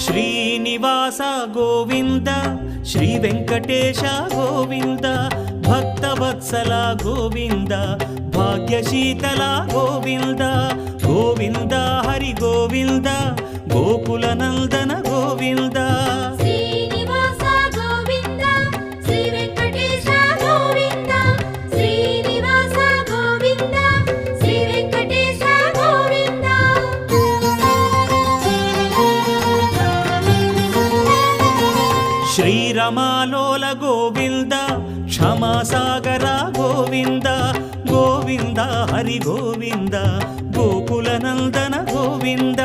Srinivasa Govinda Shri Venkatesha Govinda Bhaktavatsala Govinda భాగ్యశీతల Govinda Govinda Hari Govinda Gokula Nandana Govinda Srinivasa Govinda Shri Venkatesha Govinda Srinivasa Govinda Shri Venkatesha Govinda శ్రీరమాలోల Govinda క్షమాసాగర Govinda Govinda Hari Govinda Gokula Nandana Govinda